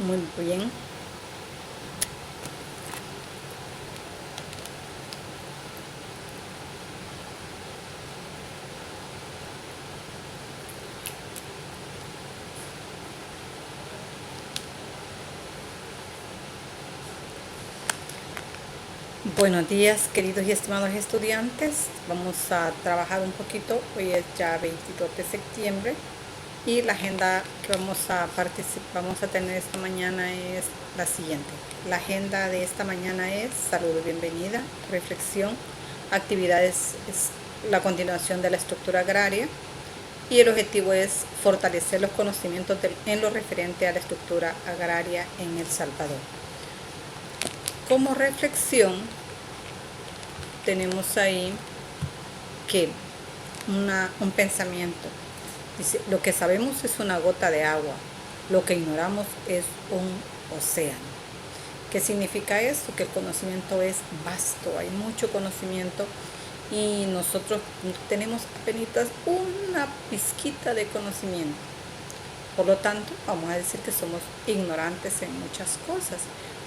Muy bien. Buenos días, queridos y estimados estudiantes. Vamos a trabajar un poquito. Hoy es ya 22 de septiembre y la agenda que vamos a tener esta mañana es la siguiente. La agenda de esta mañana es saludo, bienvenida, reflexión, actividades, es la continuación de la estructura agraria y el objetivo es fortalecer los conocimientos en lo referente a la estructura agraria en El Salvador. Como reflexión tenemos ahí que un pensamiento. Dice, lo que sabemos es una gota de agua, lo que ignoramos es un océano. ¿Qué significa esto? Que el conocimiento es vasto, hay mucho conocimiento y nosotros tenemos apenas una pizquita de conocimiento. Por lo tanto, vamos a decir que somos ignorantes en muchas cosas.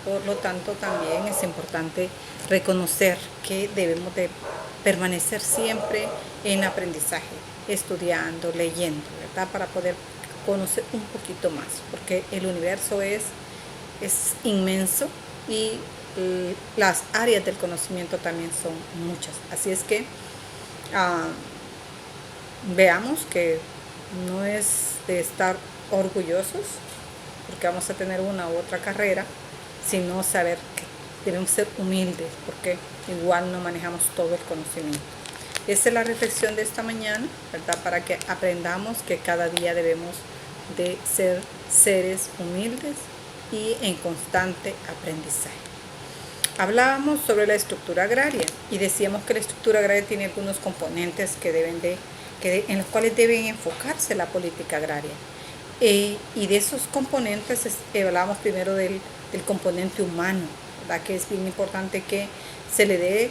Por lo tanto, también es importante reconocer que debemos de permanecer siempre en aprendizaje, estudiando, leyendo, ¿verdad? Para poder conocer un poquito más, porque el universo es inmenso y las áreas del conocimiento también son muchas. Así es que veamos que no es de estar orgullosos porque vamos a tener una u otra carrera, sino saber que debemos ser humildes porque igual no manejamos todo el conocimiento. Esa es la reflexión de esta mañana, ¿verdad? Para que aprendamos que cada día debemos de ser seres humildes y en constante aprendizaje. Hablábamos sobre la estructura agraria y decíamos que la estructura agraria tiene algunos componentes en los cuales debe enfocarse la política agraria. Y de esos componentes hablábamos primero del componente humano, ¿verdad? Que es bien importante que se le dé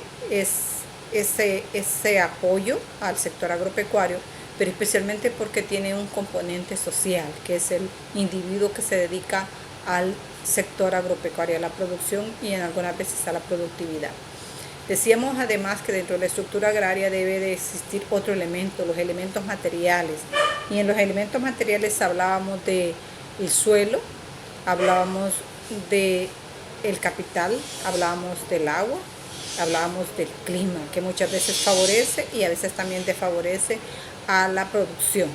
ese apoyo al sector agropecuario, pero especialmente porque tiene un componente social, que es el individuo que se dedica al sector agropecuario, a la producción y en algunas veces a la productividad. Decíamos además que dentro de la estructura agraria debe de existir otro elemento, los elementos materiales. Y en los elementos materiales hablábamos del suelo, hablábamos del capital, hablábamos del agua, hablábamos del clima, que muchas veces favorece y a veces también desfavorece a la producción.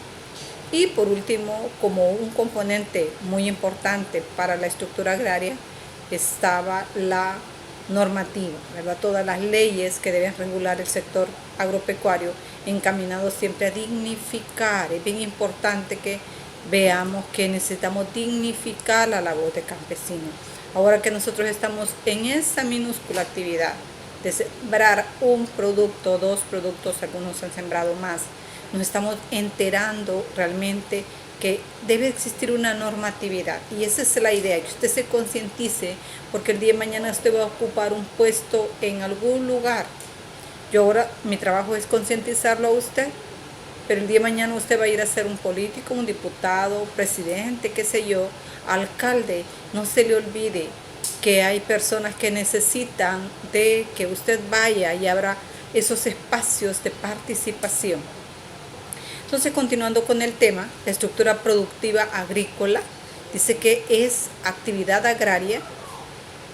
Y por último, como un componente muy importante para la estructura agraria, estaba la normativa, ¿verdad? Todas las leyes que deben regular el sector agropecuario encaminados siempre a dignificar. Es bien importante que veamos que necesitamos dignificar la labor de campesino. Ahora que nosotros estamos en esa minúscula actividad de sembrar un producto, dos productos, algunos han sembrado más, nos estamos enterando realmente que debe existir una normatividad y esa es la idea, que usted se concientice porque el día de mañana usted va a ocupar un puesto en algún lugar. Yo ahora, mi trabajo es concientizarlo a usted, pero el día de mañana usted va a ir a ser un político, un diputado, presidente, qué sé yo, alcalde. No se le olvide que hay personas que necesitan de que usted vaya y abra esos espacios de participación. Entonces, continuando con el tema, la estructura productiva agrícola dice que es actividad agraria,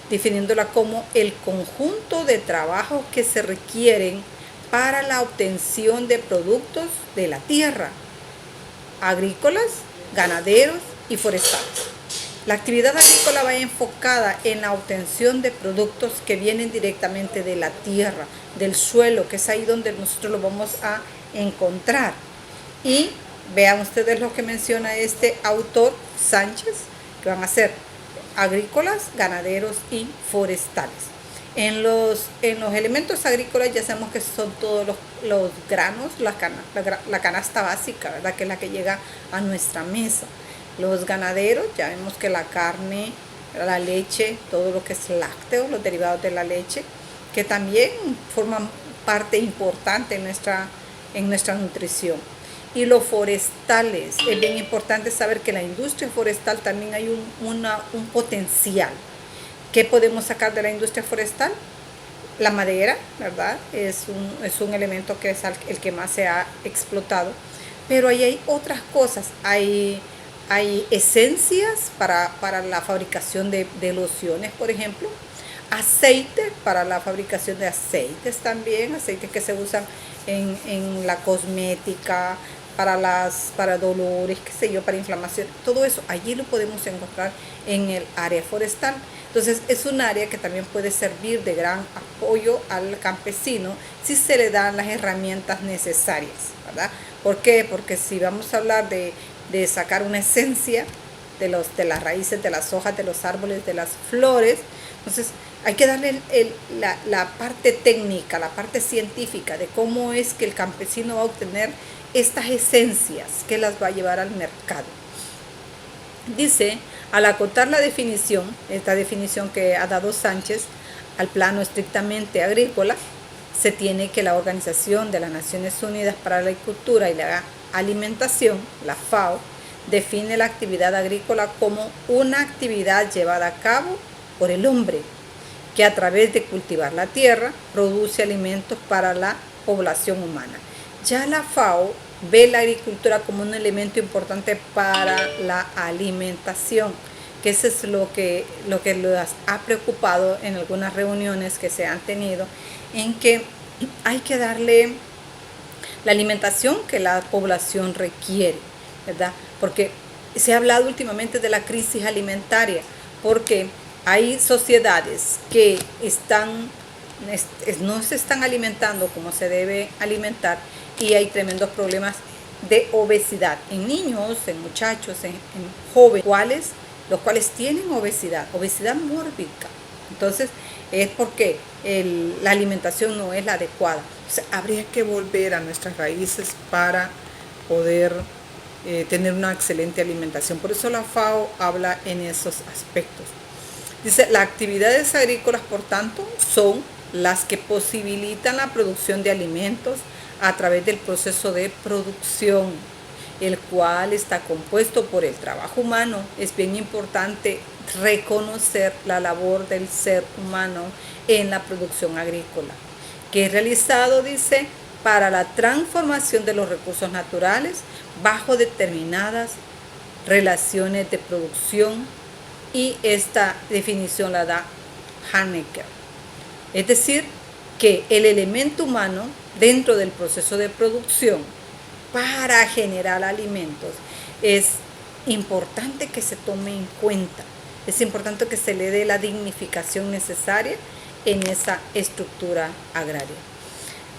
definiéndola como el conjunto de trabajos que se requieren para la obtención de productos de la tierra, agrícolas, ganaderos y forestales. La actividad agrícola va enfocada en la obtención de productos que vienen directamente de la tierra, del suelo, que es ahí donde nosotros lo vamos a encontrar. Y vean ustedes lo que menciona este autor Sánchez, que van a ser agrícolas, ganaderos y forestales. En los elementos agrícolas ya sabemos que son todos los granos, la canasta básica, ¿verdad? Que es la que llega a nuestra mesa. Los ganaderos, ya vemos que la carne, la leche, todo lo que es lácteo, los derivados de la leche, que también forman parte importante en nuestra nutrición. y los forestales. Es bien importante saber que en la industria forestal también hay un potencial. ¿Qué podemos sacar de la industria forestal? La madera, ¿verdad? Es un elemento que es el que más se ha explotado. Pero ahí hay otras cosas. Hay esencias para la fabricación de lociones, por ejemplo. Aceite para la fabricación de aceites también. Aceites que se usan en la cosmética, para dolores, qué sé yo, para inflamación. Todo eso allí lo podemos encontrar en el área forestal. Entonces es un área que también puede servir de gran apoyo al campesino si se le dan las herramientas necesarias, ¿verdad? ¿Por qué? Porque si vamos a hablar de sacar una esencia de las raíces, de las hojas, de los árboles, de las flores, entonces hay que darle la parte técnica, la parte científica de cómo es que el campesino va a obtener estas esencias que las va a llevar al mercado. Dice, al acotar la definición, esta definición que ha dado Sánchez, al plano estrictamente agrícola, se tiene que la Organización de las Naciones Unidas para la Agricultura y la Alimentación, la FAO, define la actividad agrícola como una actividad llevada a cabo por el hombre, que a través de cultivar la tierra produce alimentos para la población humana. Ya la FAO ve la agricultura como un elemento importante para la alimentación, que eso es lo que les ha preocupado en algunas reuniones que se han tenido, en que hay que darle la alimentación que la población requiere, ¿verdad? Porque se ha hablado últimamente de la crisis alimentaria, porque hay sociedades que no se están alimentando como se debe alimentar y hay tremendos problemas de obesidad en niños, en muchachos, en jóvenes, los cuales tienen obesidad mórbida. Entonces es porque la alimentación no es la adecuada. O sea, habría que volver a nuestras raíces para poder tener una excelente alimentación. Por eso la FAO habla en esos aspectos. Dice, las actividades agrícolas, por tanto, son las que posibilitan la producción de alimentos a través del proceso de producción, el cual está compuesto por el trabajo humano. Es bien importante reconocer la labor del ser humano en la producción agrícola, que es realizado, dice, para la transformación de los recursos naturales bajo determinadas relaciones de producción, y esta definición la da Hanecker. Es decir, que el elemento humano dentro del proceso de producción para generar alimentos es importante que se tome en cuenta, es importante que se le dé la dignificación necesaria en esa estructura agraria.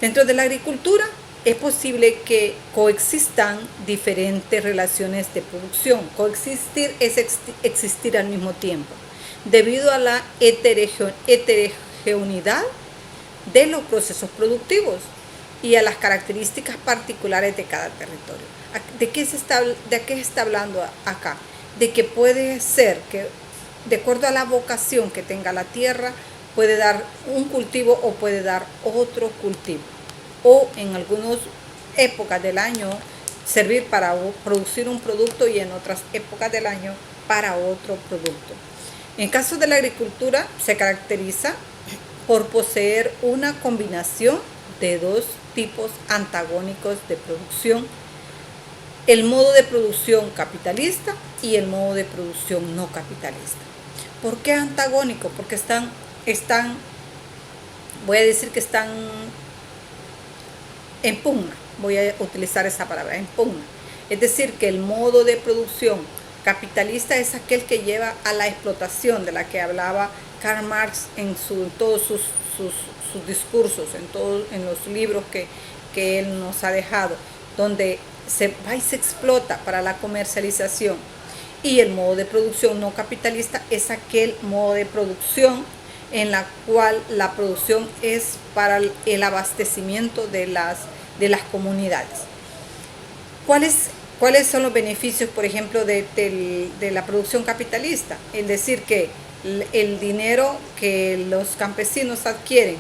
Dentro de la agricultura es posible que coexistan diferentes relaciones de producción. Coexistir es existir al mismo tiempo, debido a la heterogeneidad de los procesos productivos y a las características particulares de cada territorio. ¿De qué se está hablando acá? De que puede ser que, de acuerdo a la vocación que tenga la tierra, puede dar un cultivo o puede dar otro cultivo, o en algunas épocas del año servir para producir un producto y en otras épocas del año para otro producto. En caso de la agricultura se caracteriza por poseer una combinación de dos tipos antagónicos de producción: el modo de producción capitalista y el modo de producción no capitalista. ¿Por qué antagónico? Porque están, voy a decir que están en pugna, voy a utilizar esa palabra, en pugna. Es decir, que el modo de producción capitalista es aquel que lleva a la explotación, de la que hablaba Karl Marx en todos sus discursos, en los libros que él nos ha dejado, donde se va y se explota para la comercialización. Y el modo de producción no capitalista es aquel modo de producción en la cual la producción es para el abastecimiento de las comunidades. ¿Cuáles son los beneficios, por ejemplo, de la producción capitalista? Es decir, que el dinero que los campesinos adquieren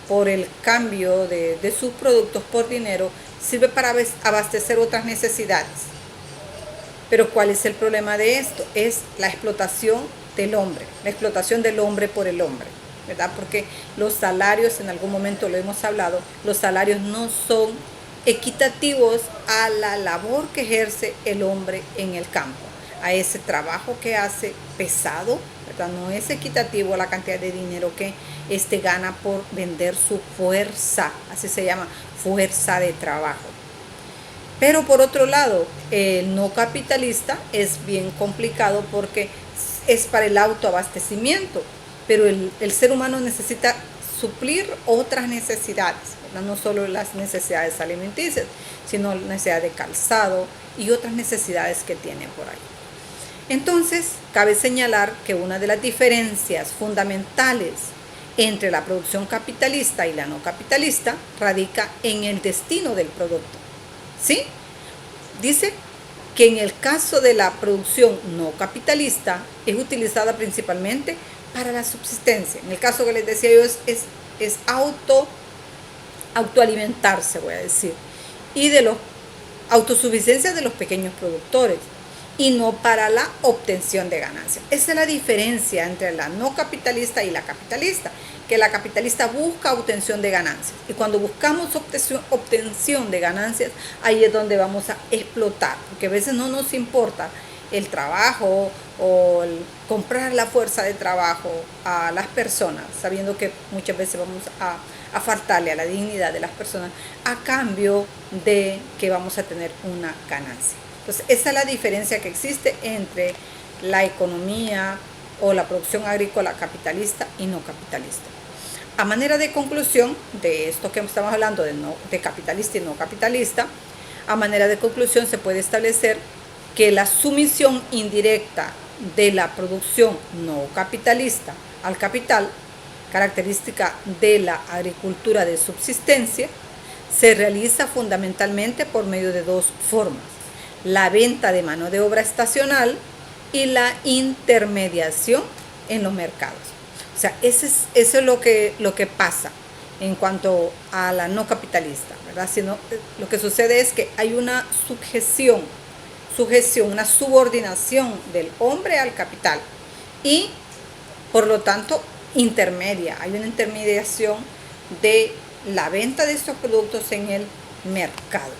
por el cambio de sus productos por dinero, sirve para abastecer otras necesidades. Pero ¿cuál es el problema de esto? Es la explotación del hombre, la explotación del hombre por el hombre, ¿verdad? Porque los salarios, en algún momento lo hemos hablado, los salarios no son equitativos a la labor que ejerce el hombre en el campo, a ese trabajo que hace pesado, ¿verdad? No es equitativo la cantidad de dinero que gana por vender su fuerza, así se llama, fuerza de trabajo. Pero por otro lado, el no capitalista es bien complicado porque es para el autoabastecimiento, pero el ser humano necesita suplir otras necesidades, ¿verdad? No solo las necesidades alimenticias, sino la necesidad de calzado y otras necesidades que tiene por ahí. Entonces, cabe señalar que una de las diferencias fundamentales entre la producción capitalista y la no capitalista radica en el destino del producto. ¿Sí? Dice que en el caso de la producción no capitalista es utilizada principalmente para la subsistencia. En el caso que les decía yo es autoalimentarse, voy a decir, y de la autosuficiencia de los pequeños productores, y no para la obtención de ganancias. Esa es la diferencia entre la no capitalista y la capitalista, que la capitalista busca obtención de ganancias, y cuando buscamos obtención de ganancias, ahí es donde vamos a explotar, porque a veces no nos importa el trabajo o el comprar la fuerza de trabajo a las personas, sabiendo que muchas veces vamos a faltarle a la dignidad de las personas a cambio de que vamos a tener una ganancia. Entonces, esa es la diferencia que existe entre la economía o la producción agrícola capitalista y no capitalista. A manera de conclusión de esto que estamos hablando de capitalista y no capitalista, a manera de conclusión se puede establecer que la sumisión indirecta de la producción no capitalista al capital, característica de la agricultura de subsistencia, se realiza fundamentalmente por medio de dos formas: la venta de mano de obra estacional y la intermediación en los mercados. O sea, eso es lo que pasa en cuanto a la no capitalista, ¿verdad? Sino, lo que sucede es que hay una sujeción, una subordinación del hombre al capital y, por lo tanto, hay una intermediación de la venta de estos productos en el mercado.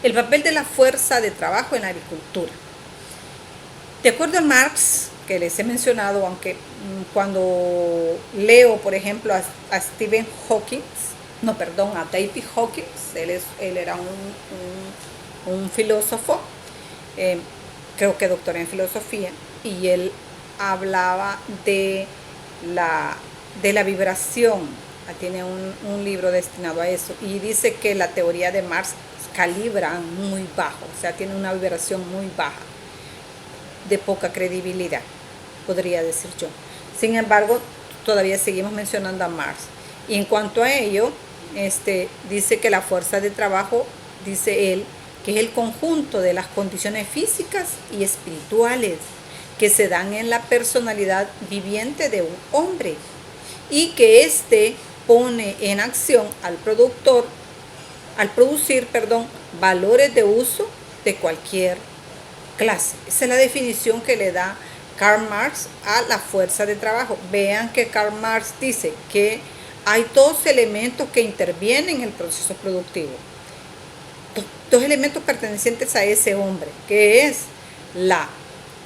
El papel de la fuerza de trabajo en la agricultura. De acuerdo a Marx, que les he mencionado, aunque cuando leo, por ejemplo, a David Hawkins, él era un filósofo, creo que doctor en filosofía, y él hablaba de la vibración. Tiene un libro destinado a eso, y dice que la teoría de Marx calibra muy bajo, o sea, tiene una vibración muy baja, de poca credibilidad, podría decir yo. Sin embargo, todavía seguimos mencionando a Marx. Y en cuanto a ello, dice que la fuerza de trabajo, dice él, que es el conjunto de las condiciones físicas y espirituales que se dan en la personalidad viviente de un hombre, y que pone en acción al producir valores de uso de cualquier clase. Esa es la definición que le da Karl Marx a la fuerza de trabajo. Vean que Karl Marx dice que hay dos elementos que intervienen en el proceso productivo. Dos elementos pertenecientes a ese hombre, que es la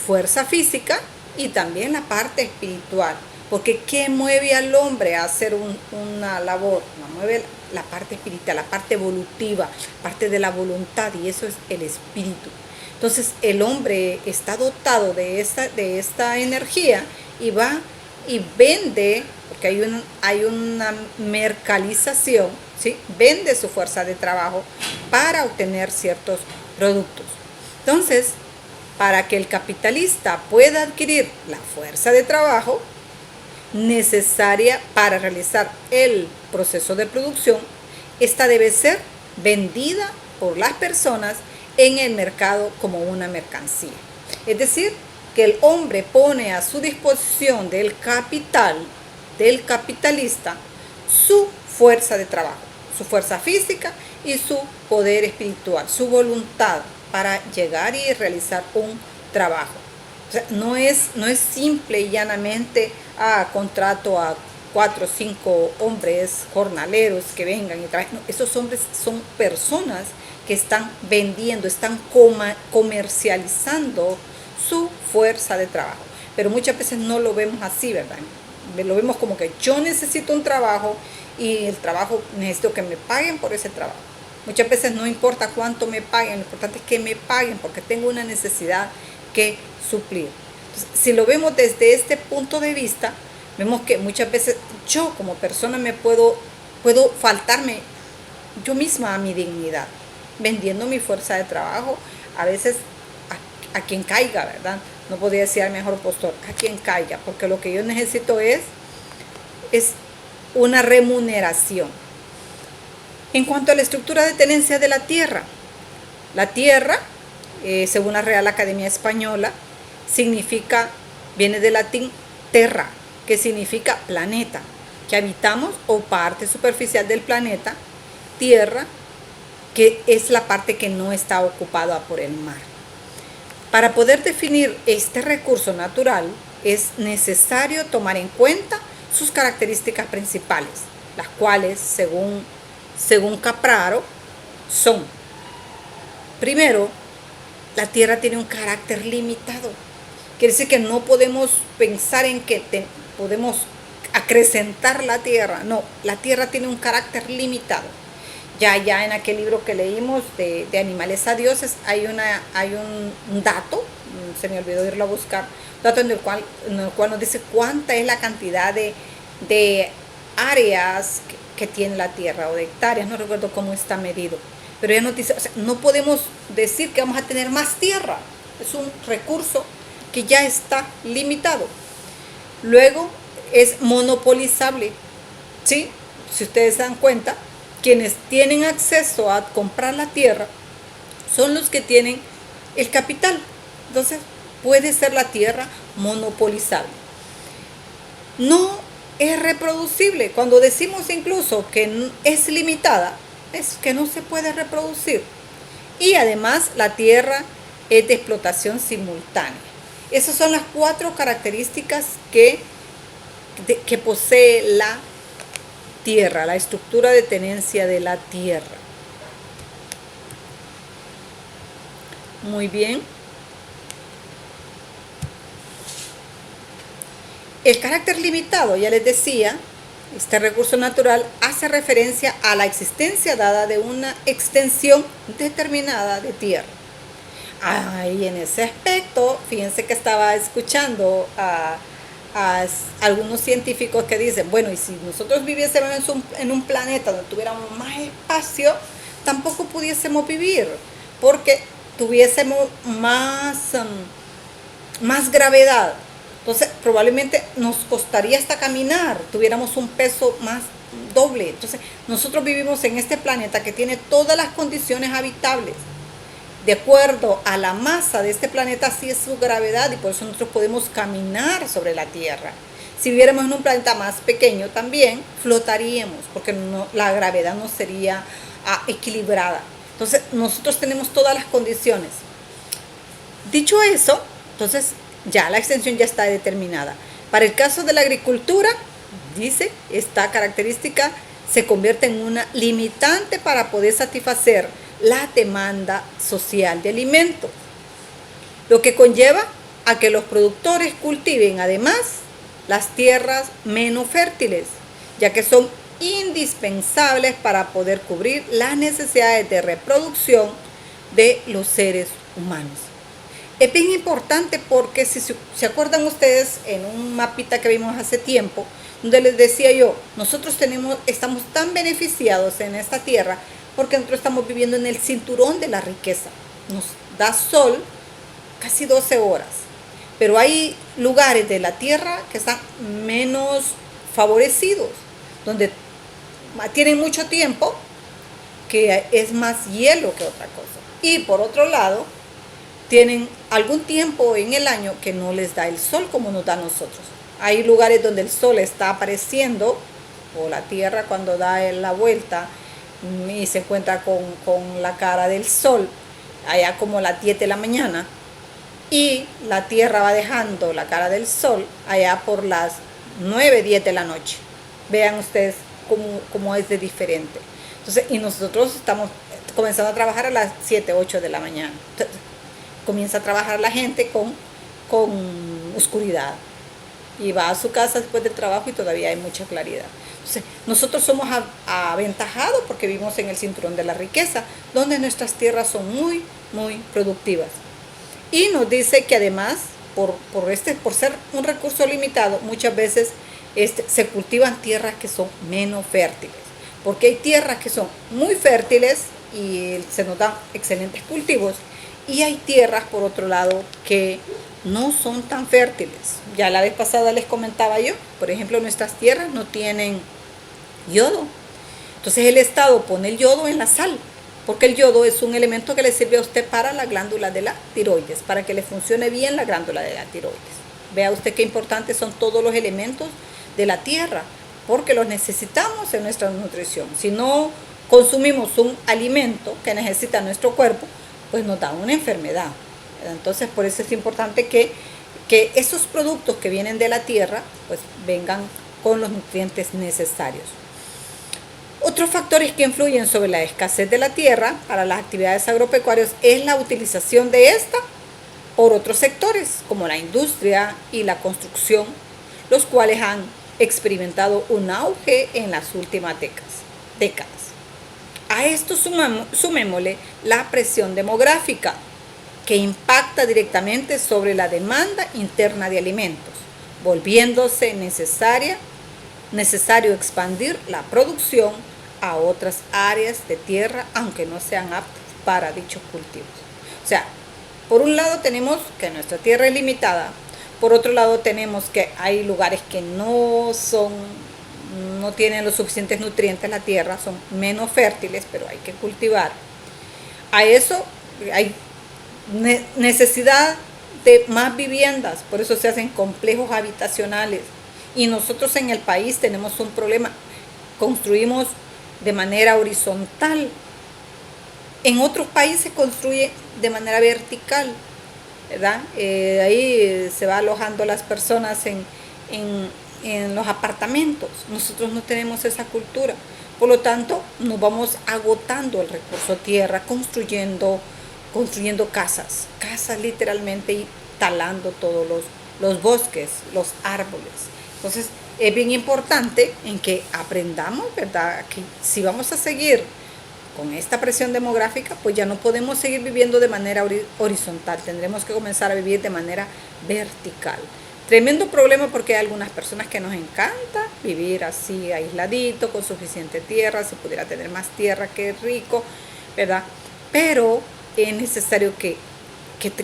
fuerza física y también la parte espiritual. Porque ¿qué mueve al hombre a hacer una labor? No, mueve la parte espiritual, la parte evolutiva, parte de la voluntad, y eso es el espíritu. Entonces el hombre está dotado de esta energía y va y vende, porque hay una mercantilización, ¿sí? Vende su fuerza de trabajo para obtener ciertos productos. Entonces, para que el capitalista pueda adquirir la fuerza de trabajo necesaria para realizar el proceso de producción, esta debe ser vendida por las personas en el mercado como una mercancía. Es decir, que el hombre pone a su disposición del capital del capitalista su fuerza de trabajo, su fuerza física y su poder espiritual, su voluntad para llegar y realizar un trabajo. O sea, no es simple y llanamente contrato a 4 o 5 hombres jornaleros que vengan y trabajen. No, esos hombres son personas que están vendiendo, están comercializando su fuerza de trabajo. Pero muchas veces no lo vemos así, ¿verdad? Lo vemos como que yo necesito un trabajo y el trabajo necesito que me paguen por ese trabajo. Muchas veces no importa cuánto me paguen, lo importante es que me paguen porque tengo una necesidad que suplir. Entonces, si lo vemos desde este punto de vista, vemos que muchas veces yo como persona puedo faltarme yo misma a mi dignidad, vendiendo mi fuerza de trabajo, a veces a quien caiga, ¿verdad? No podría decir al mejor postor, a quien caiga, porque lo que yo necesito es una remuneración. En cuanto a la estructura de tenencia de la tierra, según la Real Academia Española, viene del latín terra, que significa planeta, que habitamos o parte superficial del planeta, tierra, que es la parte que no está ocupada por el mar. Para poder definir este recurso natural es necesario tomar en cuenta sus características principales, las cuales, según Capraro, son: primero, la tierra tiene un carácter limitado. Quiere decir que no podemos pensar en que podemos acrecentar la tierra. No, la tierra tiene un carácter limitado. Ya en aquel libro que leímos de Animales a Dioses hay un dato, se me olvidó irlo a buscar, un dato en el cual nos dice cuánta es la cantidad de áreas que tiene la tierra, o de hectáreas, no recuerdo cómo está medido. Pero ella nos dice, o sea, no podemos decir que vamos a tener más tierra, es un recurso que ya está limitado. Luego es monopolizable, ¿sí? Si ustedes se dan cuenta, quienes tienen acceso a comprar la tierra son los que tienen el capital. Entonces puede ser la tierra monopolizable. No es reproducible. Cuando decimos incluso que es limitada, es que no se puede reproducir. Y además la tierra es de explotación simultánea. Esas son las 4 características que posee la tierra, la estructura de tenencia de la tierra. Muy bien. El carácter limitado, ya les decía, este recurso natural hace referencia a la existencia dada de una extensión determinada de tierra. Y en ese aspecto, fíjense que estaba escuchando a algunos científicos que dicen, bueno, y si nosotros viviésemos en un planeta donde tuviéramos más espacio, tampoco pudiésemos vivir, porque tuviésemos más gravedad. Entonces probablemente nos costaría hasta caminar, tuviéramos un peso más doble. Entonces nosotros vivimos en este planeta que tiene todas las condiciones habitables. De acuerdo a la masa de este planeta, así es su gravedad, y por eso nosotros podemos caminar sobre la Tierra. Si viviéramos en un planeta más pequeño también flotaríamos, porque la gravedad no sería equilibrada. Entonces nosotros tenemos todas las condiciones. Dicho eso, entonces ya la extensión ya está determinada. Para el caso de la agricultura, dice, esta característica se convierte en una limitante para poder satisfacer la demanda social de alimentos, lo que conlleva a que los productores cultiven además las tierras menos fértiles, ya que son indispensables para poder cubrir las necesidades de reproducción de los seres humanos. Es bien importante porque si se acuerdan ustedes en un mapita que vimos hace tiempo, donde les decía yo, nosotros estamos tan beneficiados en esta tierra porque nosotros estamos viviendo en el cinturón de la riqueza. Nos da sol casi 12 horas, pero hay lugares de la tierra que están menos favorecidos, donde tienen mucho tiempo, que es más hielo que otra cosa. Y por otro lado, tienen algún tiempo en el año que no les da el sol como nos da a nosotros. Hay lugares donde el sol está apareciendo, o la tierra cuando da la vuelta y se encuentra con la cara del sol, allá como las 10 de la mañana, y la tierra va dejando la cara del sol allá por las 9, 10 de la noche. Vean ustedes cómo es de diferente. Entonces, y nosotros estamos comenzando a trabajar a las 7, 8 de la mañana. Entonces, comienza a trabajar la gente con oscuridad y va a su casa después del trabajo y todavía hay mucha claridad. Entonces, nosotros somos aventajados porque vivimos en el cinturón de la riqueza, donde nuestras tierras son muy, muy productivas. Y nos dice que además, por ser un recurso limitado, muchas veces se cultivan tierras que son menos fértiles. Porque hay tierras que son muy fértiles y se nos dan excelentes cultivos. Y hay tierras, por otro lado, que no son tan fértiles. Ya la vez pasada les comentaba yo, por ejemplo, nuestras tierras no tienen yodo. Entonces el Estado pone el yodo en la sal, porque el yodo es un elemento que le sirve a usted para la glándula de la tiroides, para que le funcione bien la glándula de la tiroides. Vea usted qué importantes son todos los elementos de la tierra, porque los necesitamos en nuestra nutrición. Si no consumimos un alimento que necesita nuestro cuerpo, pues nos da una enfermedad. Entonces por eso es importante que esos productos que vienen de la tierra pues vengan con los nutrientes necesarios. Otros factores que influyen sobre la escasez de la tierra para las actividades agropecuarias es la utilización de esta por otros sectores como la industria y la construcción, los cuales han experimentado un auge en las últimas décadas. A esto sumémosle la presión demográfica, que impacta directamente sobre la demanda interna de alimentos, volviéndose necesario expandir la producción a otras áreas de tierra, aunque no sean aptas para dichos cultivos. O sea, por un lado tenemos que nuestra tierra es limitada, por otro lado tenemos que hay lugares que no tienen los suficientes nutrientes, la tierra, son menos fértiles, pero hay que cultivar. A eso hay necesidad de más viviendas, por eso se hacen complejos habitacionales. Y nosotros en el país tenemos un problema, construimos de manera horizontal. En otros países construye de manera vertical, ¿verdad? Ahí se va alojando las personas en los apartamentos. Nosotros no tenemos esa cultura. Por lo tanto, nos vamos agotando el recurso tierra, construyendo casas literalmente, y talando todos los bosques, los árboles. Entonces, es bien importante en que aprendamos, ¿verdad?, que si vamos a seguir con esta presión demográfica, pues ya no podemos seguir viviendo de manera horizontal, tendremos que comenzar a vivir de manera vertical. Tremendo problema porque hay algunas personas que nos encanta vivir así aisladito, con suficiente tierra, si pudiera tener más tierra que rico, ¿verdad? Pero es necesario que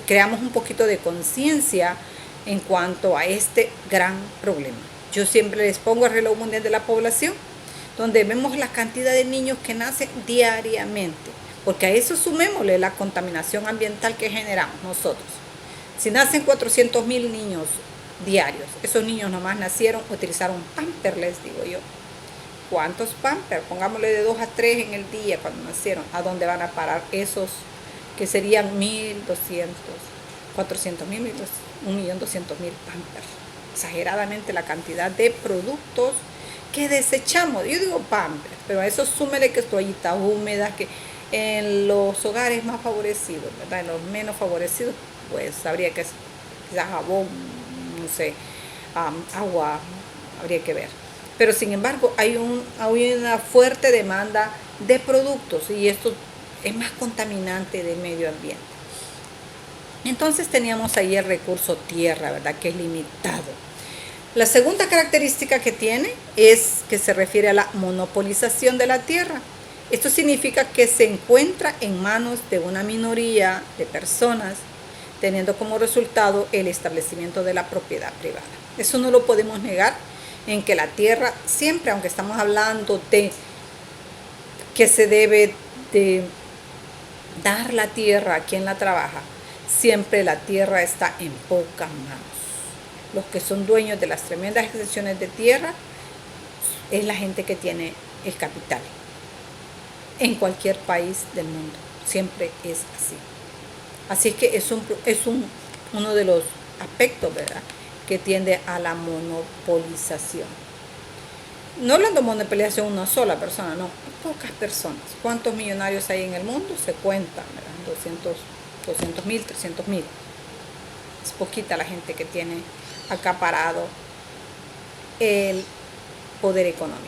creamos un poquito de conciencia en cuanto a este gran problema. Yo siempre les pongo el reloj mundial de la población, donde vemos la cantidad de niños que nacen diariamente, porque a eso sumémosle la contaminación ambiental que generamos nosotros. Si nacen 400,000 niños diarios, esos niños nomás nacieron, utilizaron Pampers, les digo yo. ¿Cuántos Pampers? Pongámosle de 2 a 3 en el día cuando nacieron. ¿A dónde van a parar esos que serían 1.200, 400,000, 1.200.000 Pampers? Exageradamente la cantidad de productos que desechamos. Yo digo Pampers, pero a eso súmele que toallitas húmedas, que en los hogares más favorecidos, ¿verdad? En los menos favorecidos, pues habría que quizás jabón, no sé, agua, habría que ver. Pero sin embargo hay una fuerte demanda de productos y esto es más contaminante del medio ambiente. Entonces teníamos ahí el recurso tierra, ¿verdad?, que es limitado. La segunda característica que tiene es que se refiere a la monopolización de la tierra. Esto significa que se encuentra en manos de una minoría de personas, teniendo como resultado el establecimiento de la propiedad privada. Eso no lo podemos negar, en que la tierra siempre, aunque estamos hablando de que se debe de dar la tierra a quien la trabaja, siempre la tierra está en pocas manos. los que son dueños de las tremendas extensiones de tierra, es la gente que tiene el capital. En cualquier país del mundo, siempre es así. Así es que uno de los aspectos, ¿verdad?, que tiende a la monopolización. No hablando de monopolización una sola persona, no, pocas personas. ¿Cuántos millonarios hay en el mundo? Se cuentan, ¿verdad? 200.000, 300.000. Es poquita la gente que tiene acaparado el poder económico.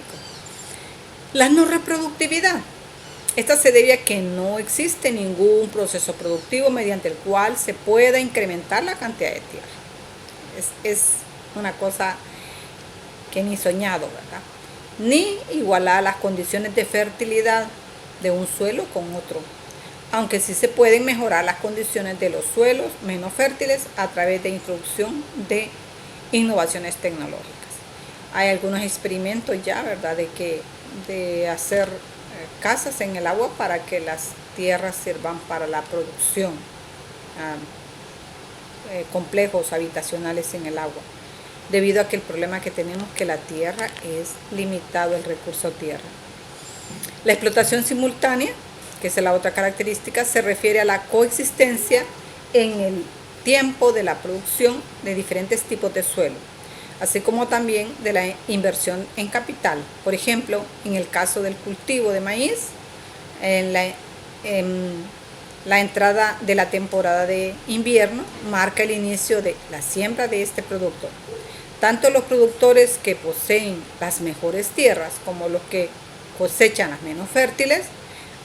La no reproductividad. Esta se debe a que no existe ningún proceso productivo mediante el cual se pueda incrementar la cantidad de tierra. Es una cosa que ni soñado, ¿verdad? Ni igualar las condiciones de fertilidad de un suelo con otro, aunque sí se pueden mejorar las condiciones de los suelos menos fértiles a través de introducción de innovaciones tecnológicas. Hay algunos experimentos ya, ¿verdad?, de hacer casas en el agua para que las tierras sirvan para la producción, complejos habitacionales en el agua, debido a que el problema que tenemos es que la tierra es limitado, el recurso tierra. La explotación simultánea, que es la otra característica, se refiere a la coexistencia en el tiempo de la producción de diferentes tipos de suelo, así como también de la inversión en capital. Por ejemplo, en el caso del cultivo de maíz, en la entrada de la temporada de invierno marca el inicio de la siembra de este producto. Tanto los productores que poseen las mejores tierras como los que cosechan las menos fértiles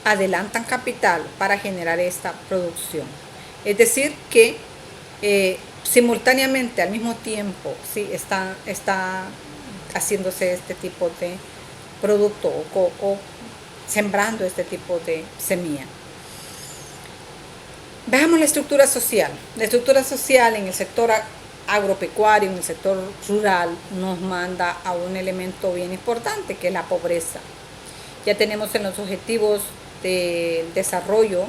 adelantan capital para generar esta producción. Es decir, que simultáneamente, al mismo tiempo, sí, está haciéndose este tipo de producto o sembrando este tipo de semilla. Veamos la estructura social. La estructura social en el sector agropecuario, en el sector rural, nos manda a un elemento bien importante, que es la pobreza. Ya tenemos en los objetivos del desarrollo,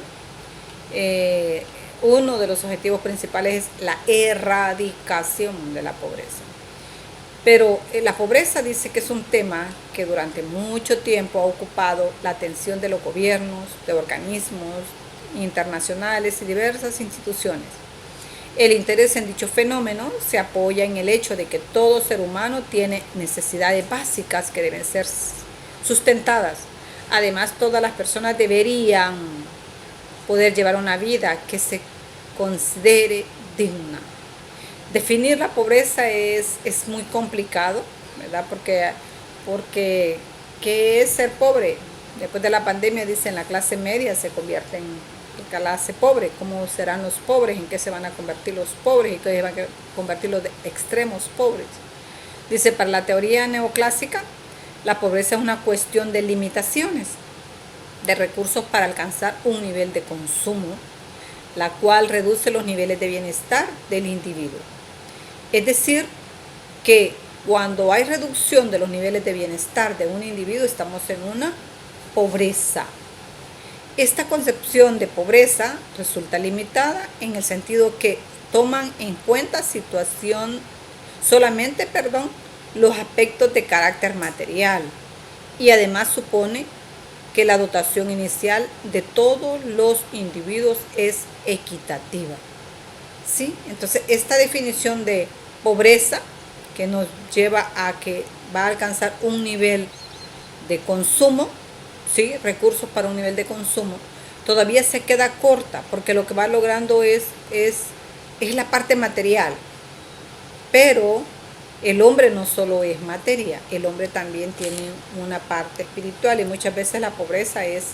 uno de los objetivos principales es la erradicación de la pobreza. Pero la pobreza dice que es un tema que durante mucho tiempo ha ocupado la atención de los gobiernos, de organismos internacionales y diversas instituciones. El interés en dicho fenómeno se apoya en el hecho de que todo ser humano tiene necesidades básicas que deben ser sustentadas. Además, todas las personas deberían poder llevar una vida que se considere digna. Definir la pobreza es muy complicado, ¿verdad? Porque ¿qué es ser pobre? Después de la pandemia, dicen, la clase media se convierte en clase pobre. ¿Cómo serán los pobres? ¿En qué se van a convertir los pobres? ¿Y qué se van a convertir los extremos pobres? Dice, para la teoría neoclásica, la pobreza es una cuestión de limitaciones de recursos para alcanzar un nivel de consumo, la cual reduce los niveles de bienestar del individuo. Es decir, que cuando hay reducción de los niveles de bienestar de un individuo, estamos en una pobreza. Esta concepción de pobreza resulta limitada en el sentido que toman en cuenta solamente los aspectos de carácter material, y además supone que la dotación inicial de todos los individuos es equitativa. ¿Sí? Entonces, esta definición de pobreza, que nos lleva a que va a alcanzar un nivel de consumo, ¿sí?, recursos para un nivel de consumo, todavía se queda corta, porque lo que va logrando es la parte material. Pero el hombre no solo es materia, el hombre también tiene una parte espiritual, y muchas veces la pobreza es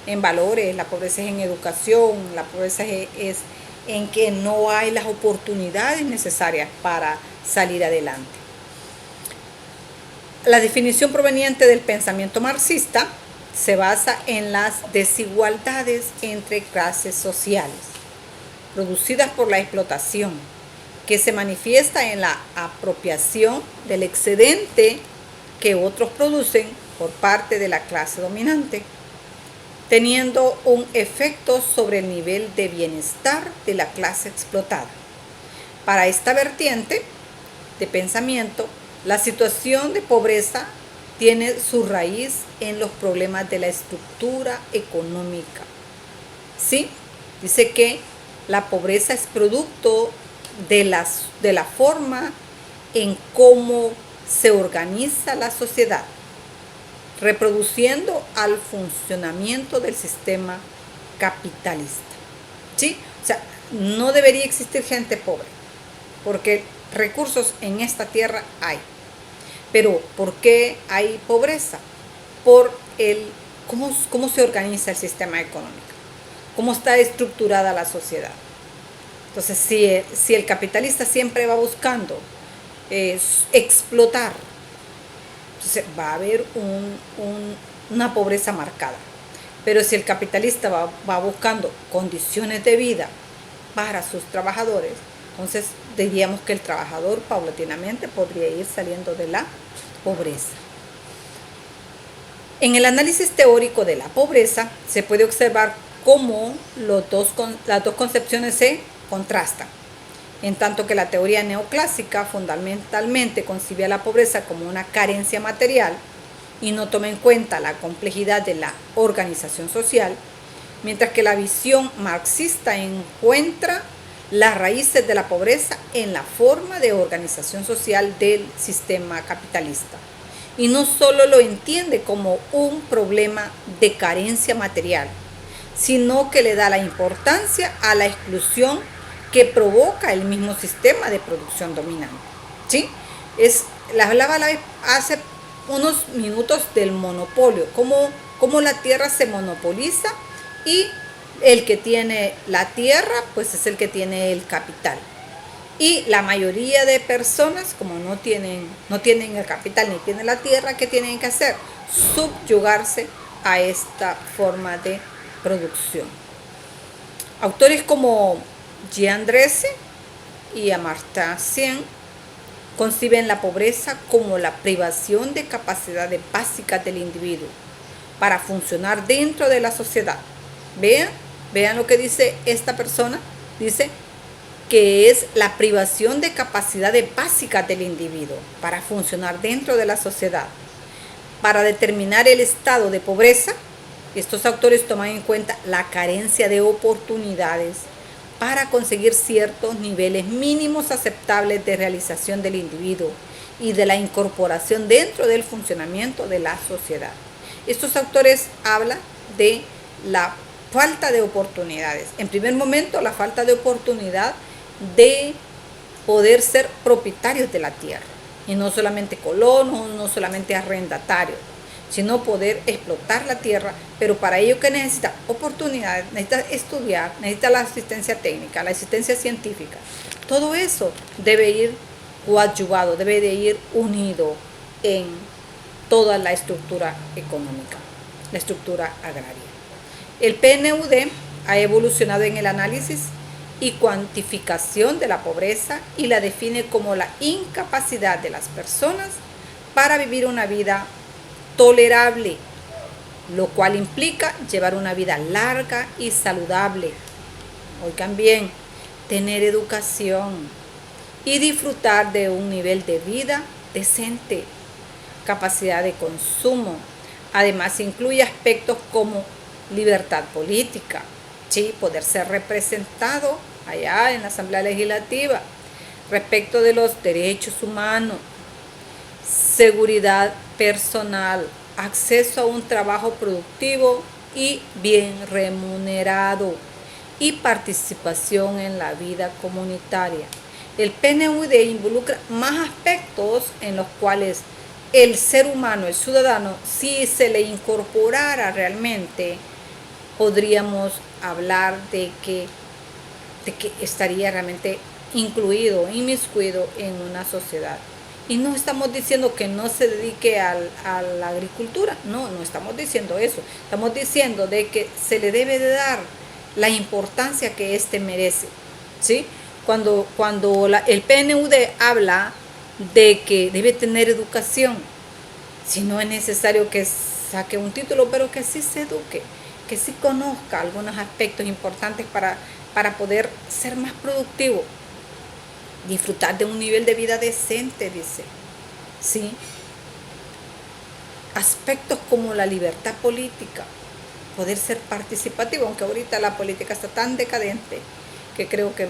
en valores, la pobreza es en educación, la pobreza es en que no hay las oportunidades necesarias para salir adelante. La definición proveniente del pensamiento marxista se basa en las desigualdades entre clases sociales, producidas por la explotación, que se manifiesta en la apropiación del excedente que otros producen por parte de la clase dominante, teniendo un efecto sobre el nivel de bienestar de la clase explotada. Para esta vertiente, de pensamiento, la situación de pobreza tiene su raíz en los problemas de la estructura económica. ¿Sí? Dice que la pobreza es producto de la forma en cómo se organiza la sociedad, reproduciendo al funcionamiento del sistema capitalista. ¿Sí? O sea, no debería existir gente pobre, porque recursos en esta tierra hay. Pero ¿por qué hay pobreza? Por cómo se organiza el sistema económico, cómo está estructurada la sociedad. Entonces, si el capitalista siempre va buscando explotar, entonces va a haber una pobreza marcada. Pero si el capitalista va buscando condiciones de vida para sus trabajadores, entonces diríamos que el trabajador paulatinamente podría ir saliendo de la pobreza. En el análisis teórico de la pobreza se puede observar cómo las dos concepciones se contrastan. En tanto que la teoría neoclásica fundamentalmente concibe a la pobreza como una carencia material y no toma en cuenta la complejidad de la organización social, mientras que la visión marxista encuentra las raíces de la pobreza en la forma de organización social del sistema capitalista. Y no solo lo entiende como un problema de carencia material, sino que le da la importancia a la exclusión que provoca el mismo sistema de producción dominante. ¿Sí? Les hablaba hace unos minutos del monopolio, cómo la tierra se monopoliza y el que tiene la tierra pues es el que tiene el capital. Y la mayoría de personas, como no tienen el capital ni tienen la tierra, ¿qué tienen que hacer? Subyugarse a esta forma de producción. Autores como Jean Dresse y Amartya Sen conciben la pobreza como la privación de capacidades básicas del individuo para funcionar dentro de la sociedad. Vean lo que dice esta persona. Dice que es la privación de capacidades básicas del individuo para funcionar dentro de la sociedad. Para determinar el estado de pobreza, estos autores toman en cuenta la carencia de oportunidades para conseguir ciertos niveles mínimos aceptables de realización del individuo y de la incorporación dentro del funcionamiento de la sociedad. Estos autores hablan de la falta de oportunidades. En primer momento, la falta de oportunidad de poder ser propietarios de la tierra, y no solamente colonos, no solamente arrendatarios, sino poder explotar la tierra. Pero para ello, ¿qué necesita? Oportunidades, necesita estudiar, necesita la asistencia técnica, la asistencia científica. Todo eso debe ir coadyuvado, debe de ir unido en toda la estructura económica, la estructura agraria. El PNUD ha evolucionado en el análisis y cuantificación de la pobreza y la define como la incapacidad de las personas para vivir una vida tolerable, lo cual implica llevar una vida larga y saludable. Oigan bien, tener educación y disfrutar de un nivel de vida decente, capacidad de consumo. Además, incluye aspectos como libertad política, ¿sí? Poder ser representado allá en la Asamblea Legislativa, respecto de los derechos humanos, seguridad personal, acceso a un trabajo productivo y bien remunerado y participación en la vida comunitaria. El PNUD involucra más aspectos en los cuales el ser humano, el ciudadano, si se le incorporara realmente, podríamos hablar de que estaría realmente incluido, inmiscuido en una sociedad. Y no estamos diciendo que no se dedique a la agricultura, no estamos diciendo eso. Estamos diciendo de que se le debe de dar la importancia que éste merece, ¿sí? Cuando el PNUD habla de que debe tener educación, si no es necesario que saque un título, pero que sí se eduque, que sí conozca algunos aspectos importantes para poder ser más productivo. disfrutar de un nivel de vida decente, dice, ¿sí? Aspectos como la libertad política, poder ser participativo, aunque ahorita la política está tan decadente que creo que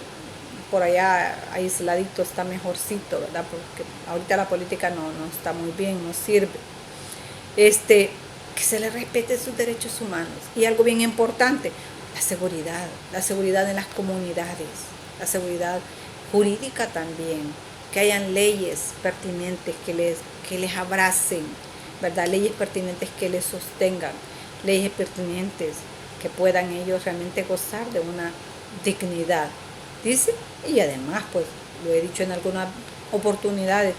por allá aisladito está mejorcito, ¿verdad? Porque ahorita la política no está muy bien, no sirve. Que se le respete sus derechos humanos. Y algo bien importante, la seguridad en las comunidades, la seguridad jurídica también, que hayan leyes pertinentes que les abracen, ¿verdad? Leyes pertinentes que les sostengan, leyes pertinentes que puedan ellos realmente gozar de una dignidad, dice, y además, pues, lo he dicho en algunas oportunidades,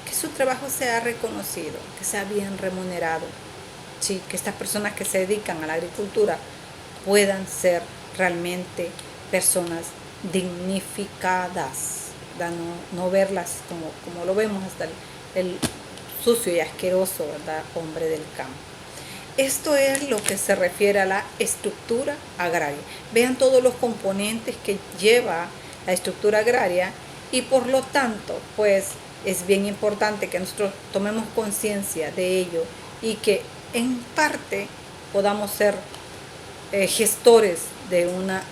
que su trabajo sea reconocido, que sea bien remunerado, ¿sí? Que estas personas que se dedican a la agricultura puedan ser realmente personas dignificadas, ¿verdad? No verlas como lo vemos hasta el sucio y asqueroso, ¿verdad? Hombre del campo. Esto es lo que se refiere a la estructura agraria. Vean todos los componentes que lleva la estructura agraria y por lo tanto, pues es bien importante que nosotros tomemos conciencia de ello y que en parte podamos ser gestores de una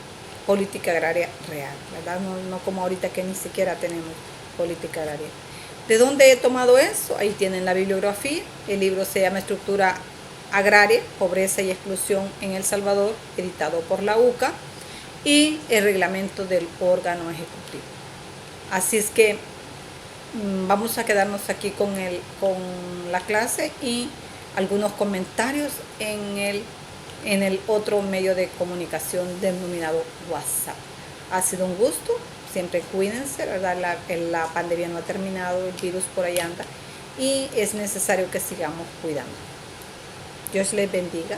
política agraria real, ¿verdad? No como ahorita que ni siquiera tenemos política agraria. ¿De dónde he tomado eso? Ahí tienen la bibliografía. El libro se llama Estructura Agraria, Pobreza y Exclusión en El Salvador, editado por la UCA, y el reglamento del órgano ejecutivo. Así es que vamos a quedarnos aquí con la clase y algunos comentarios en el otro medio de comunicación denominado WhatsApp. Ha sido un gusto, siempre cuídense, ¿verdad? La pandemia no ha terminado, el virus por ahí anda y es necesario que sigamos cuidando. Dios les bendiga.